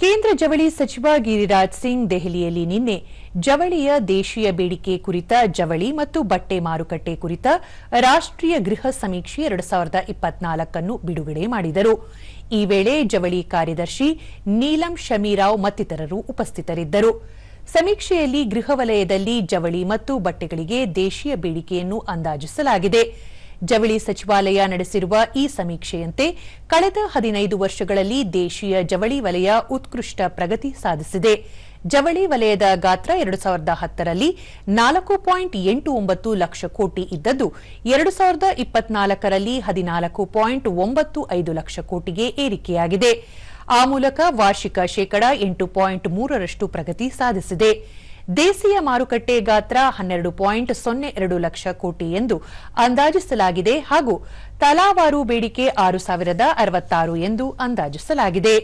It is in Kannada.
ಕೇಂದ್ರ ಜವಳಿ ಸಚಿವ ಗಿರಿರಾಜ್ ಸಿಂಗ್ ದೆಹಲಿಯಲ್ಲಿ ನಿನ್ನೆ ಜವಳಿಯ ದೇಶೀಯ ಬೇಡಿಕೆ ಕುರಿತ ಜವಳಿ ಮತ್ತು ಬಟ್ಟೆ ಮಾರುಕಟ್ಟೆ ಕುರಿತ ರಾಷ್ಟ್ರೀಯ ಗೃಹ ಸಮೀಕ್ಷೆ 2024 ಅನ್ನು ಬಿಡುಗಡೆ ಮಾಡಿದರು. ಈ ವೇಳೆ ಜವಳಿ ಕಾರ್ಯದರ್ಶಿ ನೀಲಂ ಶಮೀರಾವ್ ಮತ್ತಿತರರು ಉಪಸ್ಥಿತರಿದ್ದರು. ಸಮೀಕ್ಷೆಯಲ್ಲಿ ಗೃಹ ವಲಯದಲ್ಲಿ ಜವಳಿ ಮತ್ತು ಬಟ್ಟೆಗಳಿಗೆ ದೇಶೀಯ ಬೇಡಿಕೆಯನ್ನು ಅಂದಾಜಿಸಲಾಗಿದೆ. ಜವಳಿ ಸಚಿವಾಲಯ ನಡೆಸಿರುವ ಈ ಸಮೀಕ್ಷೆಯಂತೆ ಕಳೆದ 15 ವರ್ಷಗಳಲ್ಲಿ ದೇಶೀಯ ಜವಳಿ ವಲಯ ಉತ್ಕೃಷ್ಟ ಪ್ರಗತಿ ಸಾಧಿಸಿದೆ. ಜವಳಿ ವಲಯದ ಗಾತ್ರ 2010ರಲ್ಲಿ 4.89 ಲಕ್ಷ ಕೋಟಿ ಇದ್ದದ್ದು 2024ರಲ್ಲಿ 14.95 ಲಕ್ಷ ಕೋಟಿಗೆ ಏರಿಕೆಯಾಗಿದೆ. ಆ ಮೂಲಕ ವಾರ್ಷಿಕ ಶೇಕಡಾ 8.3ರಷ್ಟು ಪ್ರಗತಿ ಸಾಧಿಸಿದೆ. ದೇಶೀಯ ಮಾರುಕಟ್ಟೆ ಗಾತ್ರ 12.02 ಲಕ್ಷ ಕೋಟಿ ಎಂದು ಅಂದಾಜಿಸಲಾಗಿದೆ ಹಾಗೂ ತಲಾವಾರು ಬೇಡಿಕೆ 6066 ಎಂದು ಅಂದಾಜಿಸಲಾಗಿದೆ.